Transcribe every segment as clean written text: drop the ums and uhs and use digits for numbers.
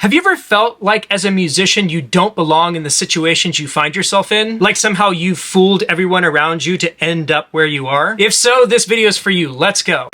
Have you ever felt like as a musician you don't belong in the situations you find yourself in? Like somehow you've fooled everyone around you to end up where you are? If so, this video is for you. Let's go.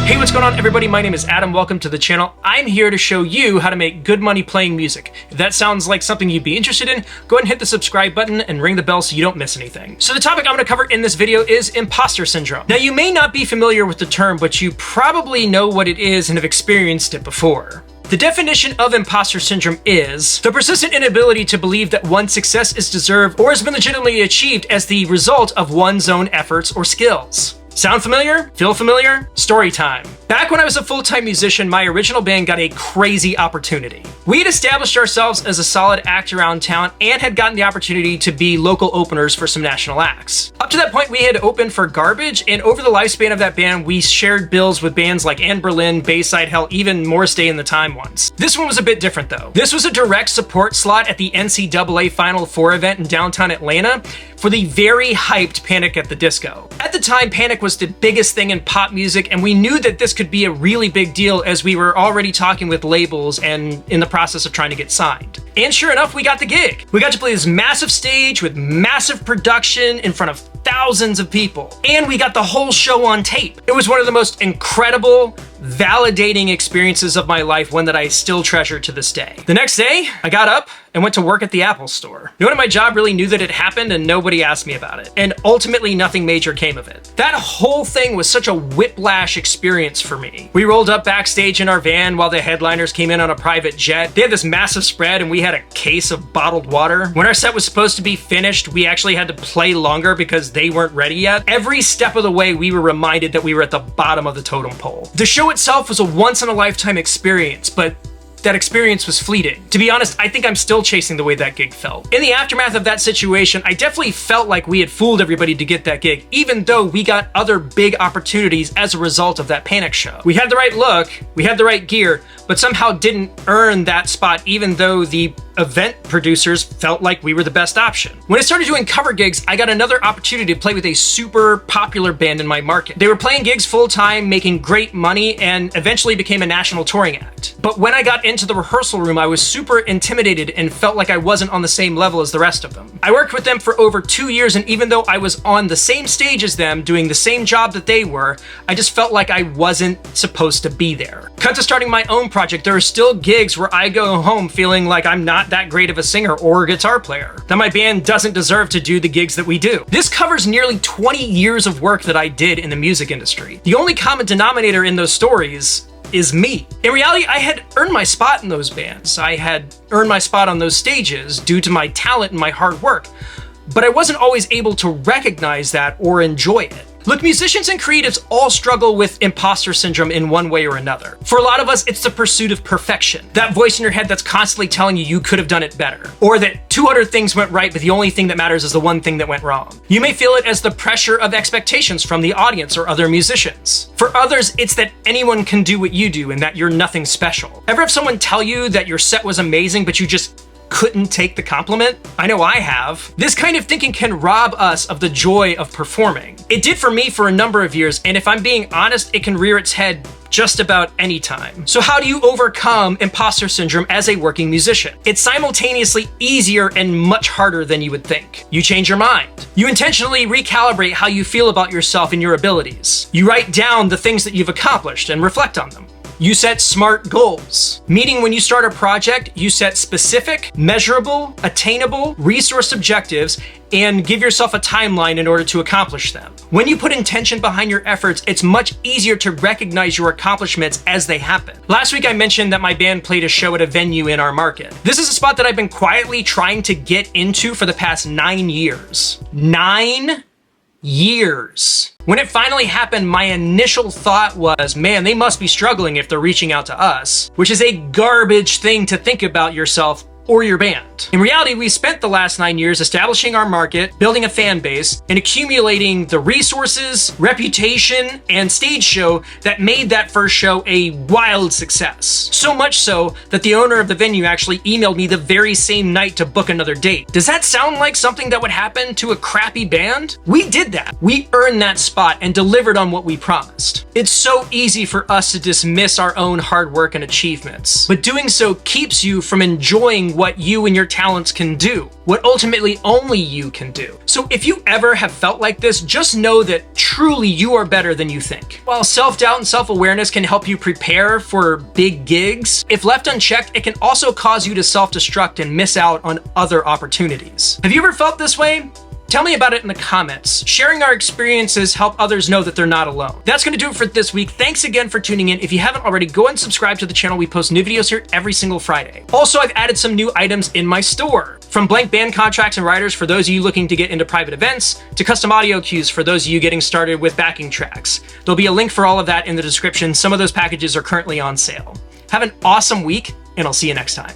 Hey, what's going on everybody? My name is Adam. Welcome to the channel. I'm here to show you how to make good money playing music. If that sounds like something you'd be interested in, go ahead and hit the subscribe button and ring the bell so you don't miss anything. So the topic I'm going to cover in this video is imposter syndrome. Now, you may not be familiar with the term, but you probably know what it is and have experienced it before. The definition of imposter syndrome is the persistent inability to believe that one's success is deserved or has been legitimately achieved as the result of one's own efforts or skills. Sound familiar? Feel familiar? Story time. Back when I was a full-time musician, my original band got a crazy opportunity. We had established ourselves as a solid act around town and had gotten the opportunity to be local openers for some national acts. Up to that point, we had opened for Garbage, and over the lifespan of that band, we shared bills with bands like Anne Berlin, Bayside, hell, even Morris Day in the Time ones. This one was a bit different though. This was a direct support slot at the NCAA Final Four event in downtown Atlanta for the very hyped Panic at the Disco. At the time, Panic was the biggest thing in pop music, and we knew that this could be a really big deal as we were already talking with labels and in the process of trying to get signed. And sure enough, we got the gig. We got to play this massive stage with massive production in front of thousands of people. And we got the whole show on tape. It was one of the most incredible, validating experiences of my life, one that I still treasure to this day. The next day, I got up and went to work at the Apple store. No one at my job really knew that it happened and nobody asked me about it. And ultimately nothing major came of it. That whole thing was such a whiplash experience for me. We rolled up backstage in our van while the headliners came in on a private jet. They had this massive spread and we had a case of bottled water. When our set was supposed to be finished, we actually had to play longer because they weren't ready yet. Every step of the way, we were reminded that we were at the bottom of the totem pole. The show itself was a once-in-a-lifetime experience, but that experience was fleeting. To be honest, I think I'm still chasing the way that gig felt. In the aftermath of that situation, I definitely felt like we had fooled everybody to get that gig, even though we got other big opportunities as a result of that Panic show. We had the right look, we had the right gear, but somehow didn't earn that spot, even though the event producers felt like we were the best option. When I started doing cover gigs, I got another opportunity to play with a super popular band in my market. They were playing gigs full time, making great money, and eventually became a national touring act. But when I got into the rehearsal room, I was super intimidated and felt like I wasn't on the same level as the rest of them. I worked with them for over 2 years, and even though I was on the same stage as them, doing the same job that they were, I just felt like I wasn't supposed to be there. Cut to starting my own project, there are still gigs where I go home feeling like I'm not that great of a singer or guitar player, that my band doesn't deserve to do the gigs that we do. This covers nearly 20 years of work that I did in the music industry. The only common denominator in those stories is me. In reality, I had earned my spot in those bands. I had earned my spot on those stages due to my talent and my hard work, but I wasn't always able to recognize that or enjoy it. Look, musicians and creatives all struggle with imposter syndrome in one way or another. For a lot of us, it's the pursuit of perfection. That voice in your head that's constantly telling you could have done it better. Or that 200 things went right, but the only thing that matters is the one thing that went wrong. You may feel it as the pressure of expectations from the audience or other musicians. For others, it's that anyone can do what you do and that you're nothing special. Ever have someone tell you that your set was amazing, but you just couldn't take the compliment? I know I have. This kind of thinking can rob us of the joy of performing. It did for me for a number of years, and if I'm being honest, it can rear its head just about any time. So how do you overcome imposter syndrome as a working musician? It's simultaneously easier and much harder than you would think. You change your mind. You intentionally recalibrate how you feel about yourself and your abilities. You write down the things that you've accomplished and reflect on them. You set SMART goals, meaning when you start a project, you set specific, measurable, attainable, resource objectives and give yourself a timeline in order to accomplish them. When you put intention behind your efforts, it's much easier to recognize your accomplishments as they happen. Last week, I mentioned that my band played a show at a venue in our market. This is a spot that I've been quietly trying to get into for the past 9 years. 9 years. When it finally happened, my initial thought was, man, they must be struggling if they're reaching out to us, which is a garbage thing to think about yourself or your band. In reality, we spent the last 9 years establishing our market, building a fan base, and accumulating the resources, reputation, and stage show that made that first show a wild success. So much so that the owner of the venue actually emailed me the very same night to book another date. Does that sound like something that would happen to a crappy band? We did that. We earned that spot and delivered on what we promised. It's so easy for us to dismiss our own hard work and achievements, but doing so keeps you from enjoying what you and your talents can do, what ultimately only you can do. So if you ever have felt like this, just know that truly you are better than you think. While self-doubt and self-awareness can help you prepare for big gigs, if left unchecked, it can also cause you to self-destruct and miss out on other opportunities. Have you ever felt this way? Tell me about it in the comments. Sharing our experiences help others know that they're not alone. That's going to do it for this week. Thanks again for tuning in. If you haven't already, go and subscribe to the channel. We post new videos here every single Friday. Also, I've added some new items in my store. From blank band contracts and riders for those of you looking to get into private events, to custom audio cues for those of you getting started with backing tracks. There'll be a link for all of that in the description. Some of those packages are currently on sale. Have an awesome week, and I'll see you next time.